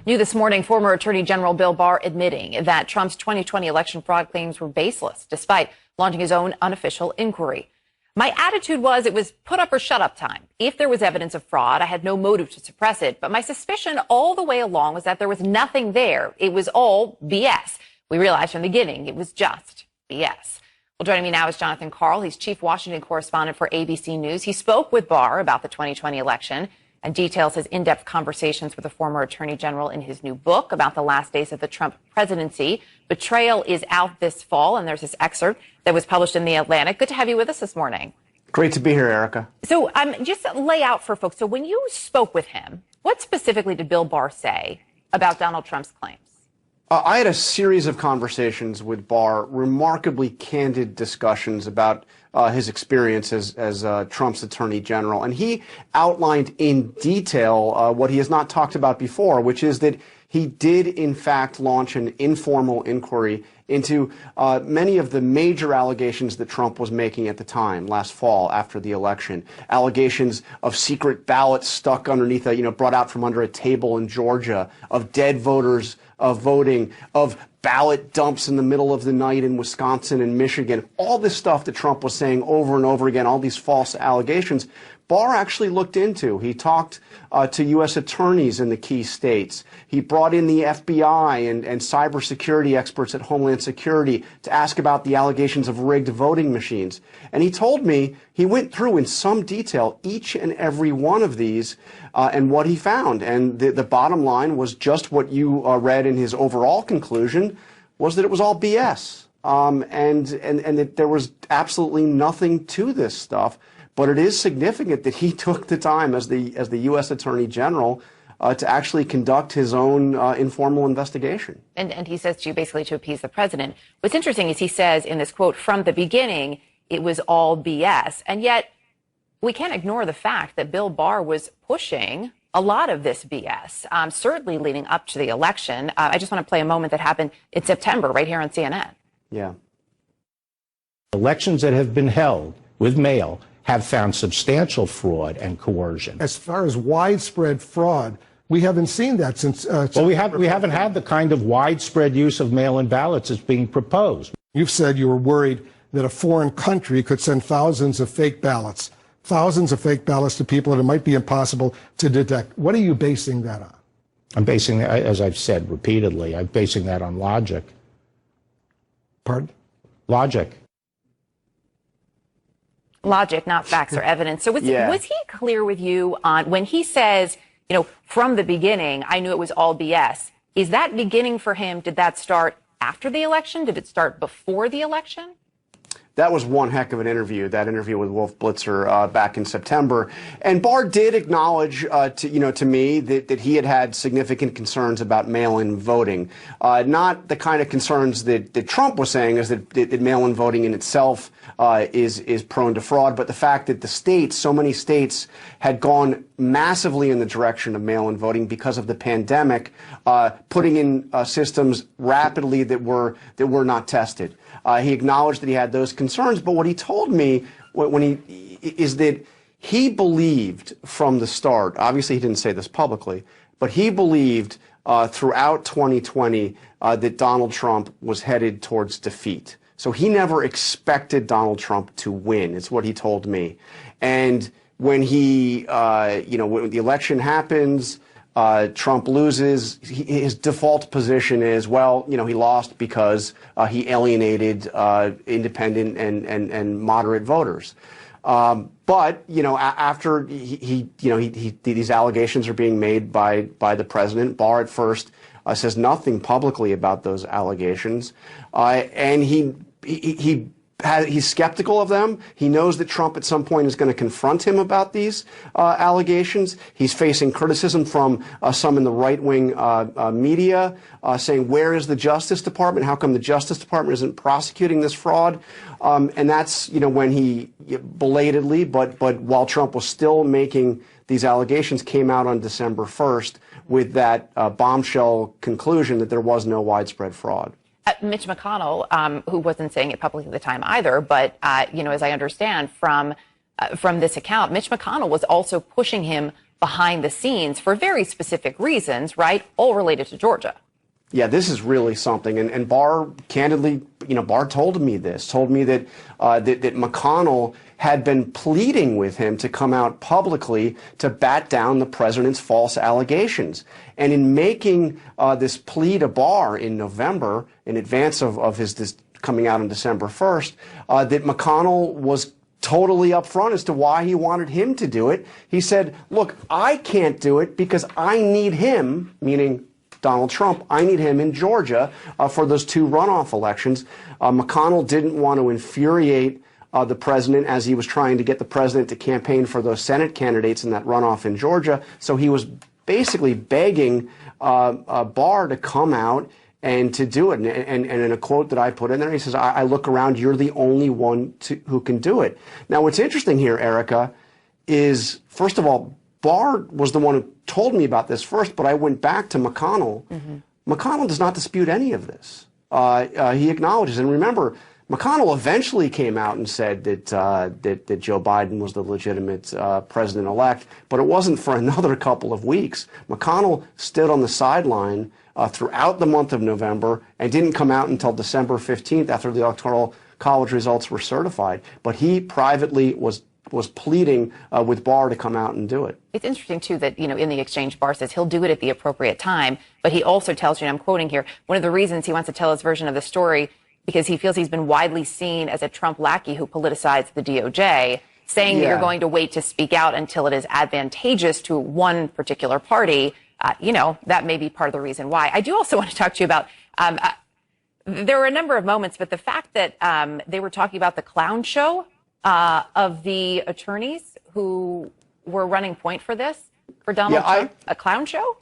New this morning, former Attorney General Bill Barr admitting that Trump's 2020 election fraud claims were baseless, despite launching his own unofficial inquiry. My attitude was it was put up or shut up time. If there was evidence of fraud, I had no motive to suppress it. But my suspicion all the way along was that there was nothing there. It was all BS. We realized from the beginning it was just BS. Well, joining me now is Jonathan Karl. He's chief Washington correspondent for ABC News. He spoke with Barr about the 2020 election and details his in-depth conversations with the former attorney general in his new book about the last days of the Trump presidency. Betrayal is out this fall, and there's this excerpt that was published in The Atlantic. Good to have you with us this morning. Great to be here, Erica. So just lay out for folks. So when you spoke with him, what specifically did Bill Barr say about Donald Trump's claims? I had a series of conversations with Barr, remarkably candid discussions about his experience as Trump's attorney general. And he outlined in detail what he has not talked about before, which is that he did, in fact, launch an informal inquiry into many of the major allegations that Trump was making at the time, last fall, after the election. Allegations of secret ballots stuck underneath brought out from under a table in Georgia, of dead voters voting, of ballot dumps in the middle of the night in Wisconsin and Michigan. All this stuff that Trump was saying over and over again, all these false allegations, Barr actually looked into. He talked to U.S. attorneys in the key states. He brought in the FBI and cybersecurity experts at Homeland Security to ask about the allegations of rigged voting machines. And he told me he went through in some detail each and every one of these and what he found. And the bottom line was just what you read in his overall conclusion, was that it was all BS. And that there was absolutely nothing to this stuff. But it is significant that he took the time as the U.S. Attorney General to actually conduct his own informal investigation. And he says to you basically to appease the president. What's interesting is he says in this quote, from the beginning, it was all BS. And yet we can't ignore the fact that Bill Barr was pushing a lot of this BS, certainly leading up to the election. I just want to play a moment that happened in September right here on CNN. Yeah. Elections that have been held with mail have found substantial fraud and coercion. As far as widespread fraud, we haven't seen that since... well, we haven't had the kind of widespread use of mail-in ballots that's being proposed. You've said you were worried that a foreign country could send thousands of fake ballots to people, and it might be impossible to detect. What are you basing that on? I'm basing that, as I've said repeatedly, I'm basing that on logic. Pardon? Logic. Logic, not facts or evidence. So was he clear with you on when he says, from the beginning, I knew it was all BS? Is that beginning for him? Did that start after the election? Did it start before the election? That was one heck of an interview, that interview with Wolf Blitzer back in September. And Barr did acknowledge to me that he had significant concerns about mail-in voting. Not the kind of concerns that Trump was saying, is that mail-in voting in itself is prone to fraud, but the fact that so many states had gone massively in the direction of mail-in voting because of the pandemic, putting in systems rapidly that were not tested. He acknowledged that he had those concerns, but what he told me is that he believed from the start, obviously he didn't say this publicly, but he believed throughout 2020 that Donald Trump was headed towards defeat. So he never expected Donald Trump to win, is what he told me. And when when the election happens, Trump loses, his default position is, he lost because he alienated independent and moderate voters. But after these allegations are being made by the president, Barr at first says nothing publicly about those allegations, and he's skeptical of them. He knows that Trump at some point is going to confront him about these allegations. He's facing criticism from some in the right-wing media saying, where is the Justice Department? How come the Justice Department isn't prosecuting this fraud? And that's, when he belatedly, but while Trump was still making these allegations, came out on December 1st with that bombshell conclusion that there was no widespread fraud. Mitch McConnell, who wasn't saying it publicly at the time either, but, as I understand from this account, Mitch McConnell was also pushing him behind the scenes for very specific reasons, right? All related to Georgia. Yeah, this is really something. And Barr, candidly, Barr told me that that McConnell had been pleading with him to come out publicly to bat down the president's false allegations. And in making this plea to Barr in November, in advance of this coming out on December 1st, that McConnell was totally upfront as to why he wanted him to do it. He said, look, I can't do it because I need him, meaning Donald Trump, I need him in Georgia for those 2 runoff elections. McConnell didn't want to infuriate the president as he was trying to get the president to campaign for those Senate candidates in that runoff in Georgia. So he was basically begging Barr to come out and to do it. And in a quote that I put in there, he says, I look around, you're the only one who can do it. Now, what's interesting here, Erica, is, first of all, Barr was the one who told me about this first, but I went back to McConnell. McConnell does not dispute any of this. He acknowledges, and remember, McConnell eventually came out and said that Joe Biden was the legitimate president-elect, but it wasn't for another couple of weeks. McConnell stood on the sideline throughout the month of November and didn't come out until December 15th after the Electoral College results were certified. But he privately was pleading with Barr to come out and do it. It's interesting, too, that, in the exchange, Barr says he'll do it at the appropriate time. But he also tells you, and I'm quoting here, one of the reasons he wants to tell his version of the story, because he feels he's been widely seen as a Trump lackey who politicized the DOJ, saying that you're going to wait to speak out until it is advantageous to one particular party. That may be part of the reason why. I do also want to talk to you about, there were a number of moments, but the fact that they were talking about the clown show of the attorneys who were running point for this, for Donald Trump, a clown show?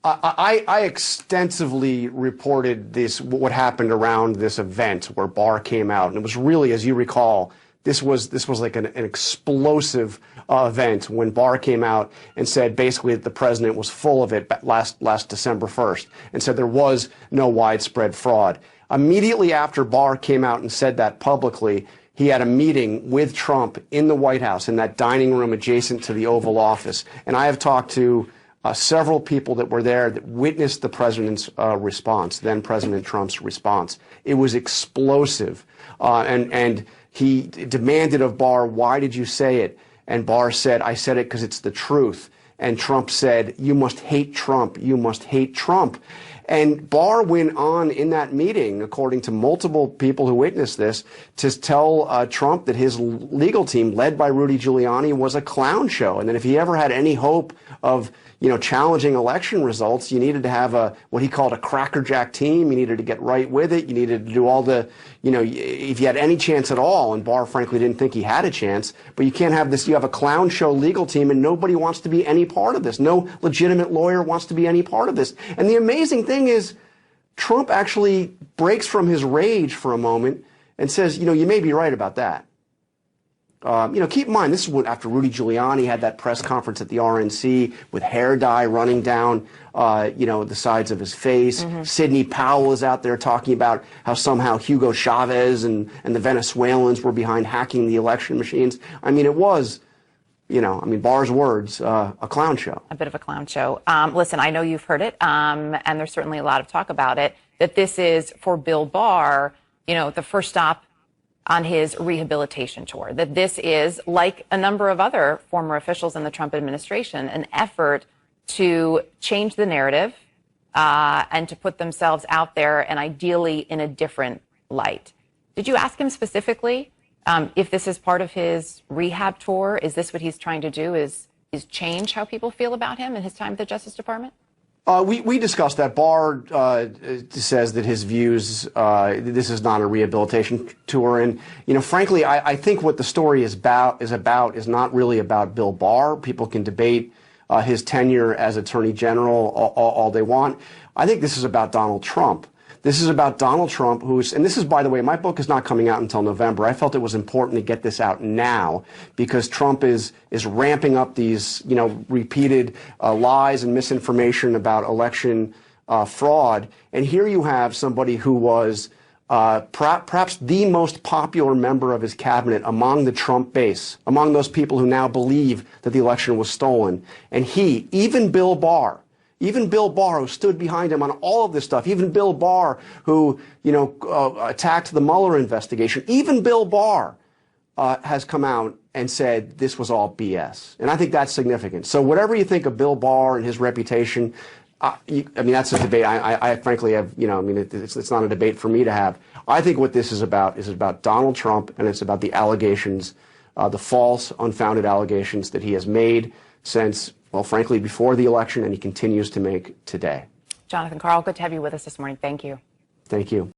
I extensively reported what happened around this event where Barr came out, and it was really, as you recall, this was like an explosive event when Barr came out and said basically that the president was full of it last December 1st, and said there was no widespread fraud. Immediately after Barr came out and said that publicly, he had a meeting with Trump in the White House in that dining room adjacent to the Oval Office, and I have talked to several people that were there that witnessed the president's response, then President Trump's response. It was explosive. And he demanded of Barr, why did you say it? And Barr said, I said it because it's the truth. And Trump said, you must hate Trump. You must hate Trump. And Barr went on in that meeting, according to multiple people who witnessed this, to tell Trump that his legal team, led by Rudy Giuliani, was a clown show. And that if he ever had any hope of challenging election results, you needed to have what he called a crackerjack team. You needed to get right with it. You needed to do all the, if you had any chance at all, and Barr frankly didn't think he had a chance, but you can't have this, you have a clown show legal team and nobody wants to be any part of this. No legitimate lawyer wants to be any part of this. And the amazing thing is, Trump actually breaks from his rage for a moment and says, you may be right about that. Keep in mind, this is after Rudy Giuliani had that press conference at the RNC with hair dye running down, the sides of his face. Sidney Powell is out there talking about how somehow Hugo Chavez and the Venezuelans were behind hacking the election machines. I mean, it was, Barr's words, a clown show. A bit of a clown show. Listen, I know you've heard it, and there's certainly a lot of talk about it, that this is, for Bill Barr, the first stop on his rehabilitation tour, that this is, like a number of other former officials in the Trump administration, an effort to change the narrative and to put themselves out there, and ideally in a different light. Did you ask him specifically if this is part of his rehab tour? Is this what he's trying to do, is change how people feel about him and his time at the Justice Department? We discussed that. Barr says that his views, this is not a rehabilitation tour. And, frankly, I think what the story is about is not really about Bill Barr. People can debate his tenure as Attorney General all they want. I think this is about Donald Trump. This is about Donald Trump, and this is, by the way, my book is not coming out until November. I felt it was important to get this out now because Trump is ramping up these, repeated lies and misinformation about election fraud. And here you have somebody who was perhaps the most popular member of his cabinet among the Trump base, among those people who now believe that the election was stolen. And even Bill Barr, who stood behind him on all of this stuff, even Bill Barr, who, attacked the Mueller investigation, even Bill Barr has come out and said this was all BS. And I think that's significant. So whatever you think of Bill Barr and his reputation, that's a debate. I frankly have, it's not a debate for me to have. I think what this is about Donald Trump, and it's about the allegations, the false, unfounded allegations that he has made since, well, frankly, before the election, and he continues to make today. Jonathan Karl, good to have you with us this morning. Thank you. Thank you.